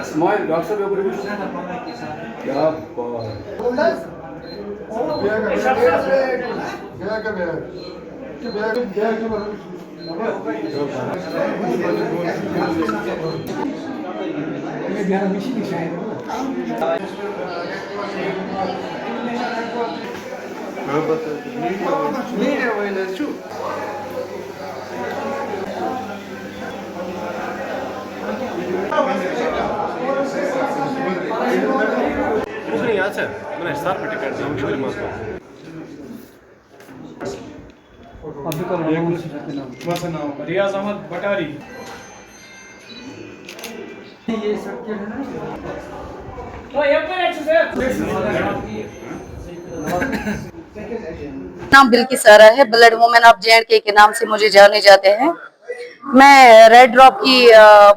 İsmail, akşam yapabilir misin? Ya रियाज अहमद बटारी। नाम Bilgi सारा है। ब्लड वुमेन ऑफ जे के नाम से मुझे जाने जाते हैं। मैं रेड ड्रॉप की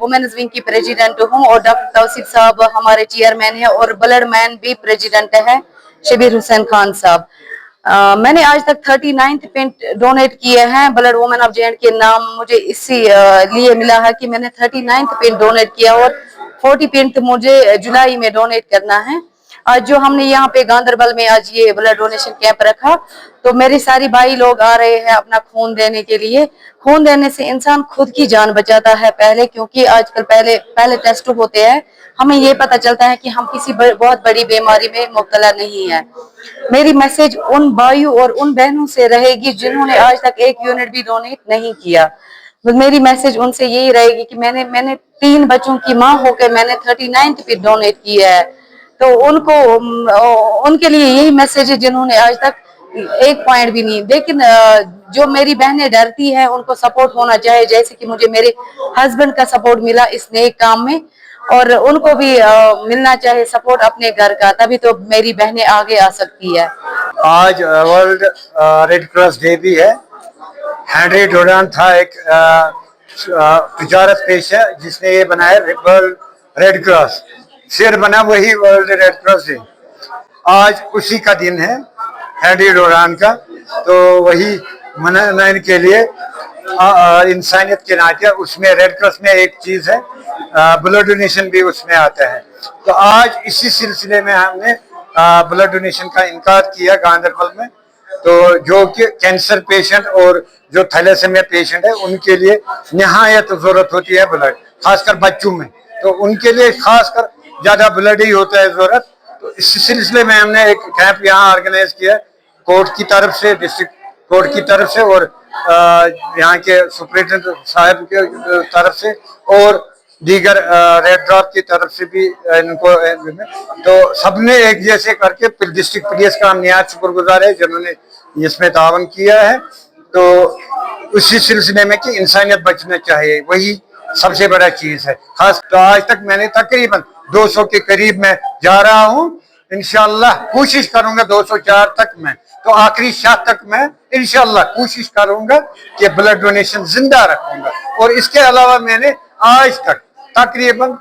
वुमेन्स विंग की प्रेसिडेंट हूँ और डॉक्टर तौसीफ साहब हमारे चेयरमैन हैं और ब्लड मैन भी प्रेसिडेंट है शबीर हुसैन खान साहब। मैंने आज तक 39 पिंट डोनेट किए हैं ब्लड वुमेन ऑफ जे के नाम मुझे इसी लिए मिला है कि मैंने 39 पिंट डोनेट किया और 40 पिंट मुझे जुलाई में डोनेट करना है। आज जो हमने यहाँ पे गांधरबल में आज ये ब्लड डोनेशन कैंप रखा तो मेरे सारी भाई लोग आ रहे हैं अपना खून देने के लिए। खून देने से इंसान खुद की जान बचाता है पहले, क्योंकि आजकल पहले टेस्ट होते हैं, हमें ये पता चलता है कि हम किसी बहुत बड़ी बीमारी में मुब्तला नहीं है। मेरी मैसेज उन भाइयों और उन बहनों से रहेगी जिन्होंने आज तक एक यूनिट भी डोनेट नहीं किया। मेरी मैसेज उनसे यही रहेगी कि मैंने 3 बच्चों की माँ होकर मैंने 39 पे डोनेट किया है, तो उनके लिए यही मैसेज है जिन्होंने आज तक एक पॉइंट भी नहीं। लेकिन जो मेरी बहनें डरती हैं उनको सपोर्ट होना चाहिए, जैसे कि मुझे मेरे हस्बैंड का सपोर्ट मिला इस नेक काम में, और उनको भी मिलना चाहिए सपोर्ट अपने घर का, तभी तो मेरी बहनें आगे आ सकती है। आज वर्ल्ड रेड क्रॉस डे भी है। हेनरी डोरान था एक तिजारत पेशा जिसने ये बनाया वर्ल्ड रेड क्रॉस, फिर बना वही वर्ल्ड रेड क्रॉस डे। आज उसी का दिन है हेनरी डोरान का, तो वही मनाने के लिए इंसानियत के नाते उसमें रेड क्रॉस में एक चीज है, ब्लड डोनेशन भी उसमें आता है। तो आज इसी सिलसिले में हमने ब्लड डोनेशन का इनकार किया गांधरबल में। तो जो कि कैंसर पेशेंट और जो थैलेसेमिया पेशेंट है उनके लिए निहायत जरूरत होती है ब्लड, खासकर बच्चों में, तो उनके लिए खासकर ज्यादा ब्लड ही होता है जरूरत। तो इस सिलसिले में हमने एक कैंप यहाँ ऑर्गेनाइज किया कोर्ट की तरफ से, डिस्ट्रिक्ट कोर्ट की तरफ से और यहाँ के सुप्रिंटेंडेंट साहब के तरफ से और दीगर रेड ड्रॉप की तरफ से भी इनको, तो सबने एक जैसे करके डिस्ट्रिक्ट पुलिस का हम निहायत शुक्रगुजार है जिन्होंने इसमें तावन किया है। तो उसी सिलसिले में कि इंसानियत बचना चाहिए, वही सबसे बड़ा चीज है। खास तो आज तक मैंने तकरीबन 200 के करीब मैं जा रहा हूँ। इंशाल्लाह कोशिश करूंगा 204 तक मैं, तो आखिरी शाह तक मैं इंशाल्लाह कोशिश करूंगा कि ब्लड डोनेशन जिंदा रखूंगा। और इसके अलावा मैंने आज तक तकरीबन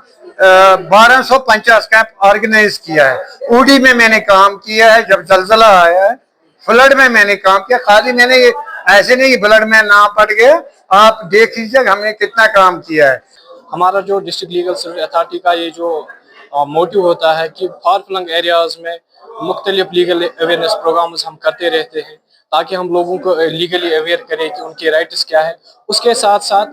1250 कैंप ऑर्गेनाइज किया है। उड़ी में मैंने काम किया है जब जलजला आया है, फ्लड में मैंने काम किया। खाली मैंने ये ऐसे नहीं ब्लड में ना पड़ गया, आप देख लीजिए हमने कितना काम किया है। हमारा जो डिस्ट्रिक्ट लीगल सर्विस अथॉरिटी का ये जो मोटिव होता है कि फार फ्लंग एरियाज में मुख्तलिफ लीगल अवेयरनेस प्रोग्राम्स हम करते रहते हैं ताकि हम लोगों को लीगली अवेयर करें कि उनके राइट्स क्या है। उसके साथ साथ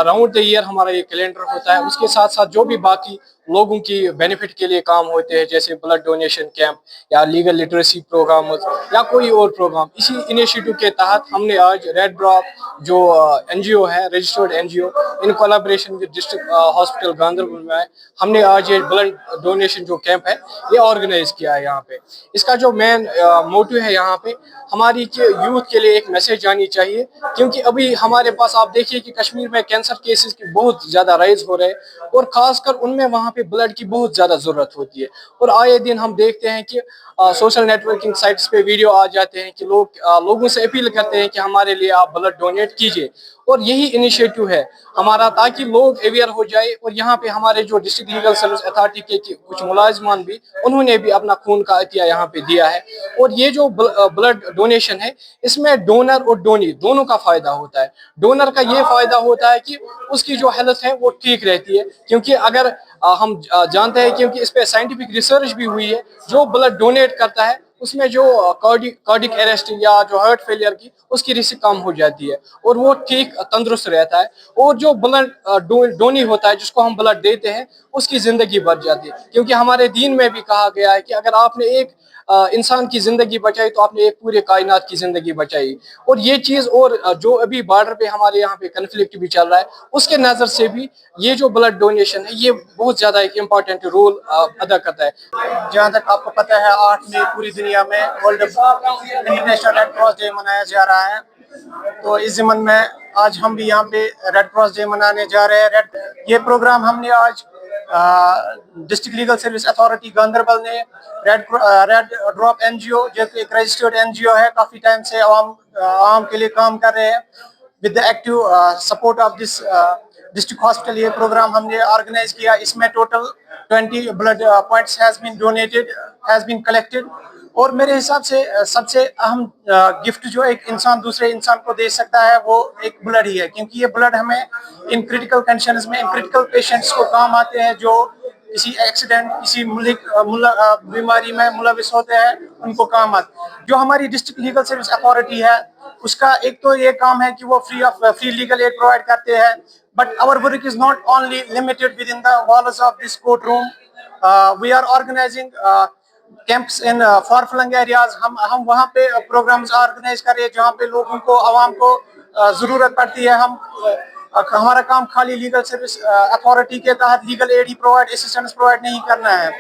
राउंड द ईयर हमारा ये कैलेंडर होता है, उसके साथ साथ जो भी बाकी लोगों की बेनिफिट के लिए काम होते हैं, जैसे ब्लड डोनेशन कैंप या लीगल लिटरेसी प्रोग्राम या कोई और प्रोग्राम। इसी इनिशिएटिव के तहत हमने आज रेड ड्रॉप जो एनजीओ है, registered NGO, in collaboration with district hospital Ganderbal में हमने आज ये ब्लड डोनेशन जो कैंप है ये ऑर्गेनाइज किया है यहाँ पे। इसका जो मेन मोटिव है यहाँ पे हमारी यूथ के लिए एक मैसेज जानी चाहिए, क्योंकि अभी हमारे पास आप देखिए कि कश्मीर में कैंसर केसेस की बहुत ज़्यादा राइज हो रहे हैं और ख़ासकर उनमें वहाँ पे ब्लड की बहुत ज़्यादा ज़रूरत होती है। और आए दिन हम देखते हैं कि सोशल नेटवर्किंग साइट्स पे वीडियो आ जाते हैं कि लोगों से अपील करते हैं कि हमारे लिए आप ब्लड डोनेट कीजिए, और यही इनिशिएटिव है हमारा ताकि लोग अवेयर हो जाए। और यहाँ पे हमारे जो डिस्ट्रिक्ट लीगल सर्विस अथॉरिटी के कुछ मुलाजमान भी, उन्होंने भी अपना खून का अतिया यहाँ पे दिया है। और ये जो ब्लड डोनेशन है इसमें डोनर और डोनी दोनों का फायदा होता है। डोनर का ये फायदा होता है कि उसकी जो हेल्थ है वो ठीक रहती है, क्योंकि अगर हम जानते हैं, क्योंकि इस पे साइंटिफिक रिसर्च भी हुई है, जो ब्लड डोनेट करता है उसमें जो कार्डिक अरेस्ट या जो हार्ट फेलियर की उसकी रिस्क कम हो जाती है और वो ठीक तंदुरुस्त रहता है। और जो ब्लड डोनी होता है, जिसको हम ब्लड देते हैं, उसकी जिंदगी बढ़ जाती है, क्योंकि हमारे दीन में भी कहा गया है कि अगर आपने एक इंसान की जिंदगी बचाई तो आपने एक पूरे कायनात की जिंदगी बचाई। और ये चीज, और जो अभी बॉर्डर पे हमारे यहाँ पे कन्फ्लिक्ट भी चल रहा है, उसके नजर से भी ये जो ब्लड डोनेशन है ये बहुत ज्यादा एक इम्पोर्टेंट रोल अदा करता है। जहाँ तक आपको पता है 8 मई पूरी दुनिया में world international red cross day मनाया जा रहा है, तो इस ज़िमन में आज हम भी यहाँ पे रेड क्रॉस डे मनाने जा रहे हैं। ये प्रोग्राम हमने आज district legal service authority Ganderbal ने रेड ड्रॉप एनजीओ, जो एक रजिस्टर्ड एनजीओ है, काफ़ी टाइम से आवाम के लिए काम कर रहे हैं, with the active support of this district hospital ये प्रोग्राम हमने ऑर्गेनाइज किया। इसमें total 20 blood points has been donated, has been collected. और मेरे हिसाब से सबसे अहम गिफ्ट जो एक इंसान दूसरे इंसान को दे सकता है वो एक ब्लड ही है, क्योंकि ये ब्लड हमें इन क्रिटिकल कंडीशंस में, इन क्रिटिकल पेशेंट्स को काम आते हैं जो किसी एक्सीडेंट, किसी बीमारी में मुलविस होते हैं, उनको काम आते। जो हमारी डिस्ट्रिक्ट लीगल सर्विस अथॉरिटी है उसका एक तो ये काम है कि वो फ्री लीगल एड प्रोवाइड करते हैं, but our work is not only limited within the walls of this court room. We are organising camps in far flung areas. हम वहाँ पे प्रोग्राम्स ऑर्गेनाइज कर रहे हैं जहाँ पे लोगों को, आवाम को ज़रूरत पड़ती है। हमारा काम खाली लीगल सर्विस अथॉरिटी के तहत लीगल एड ही प्रोवाइड, असिस्टेंस प्रोवाइड नहीं करना है।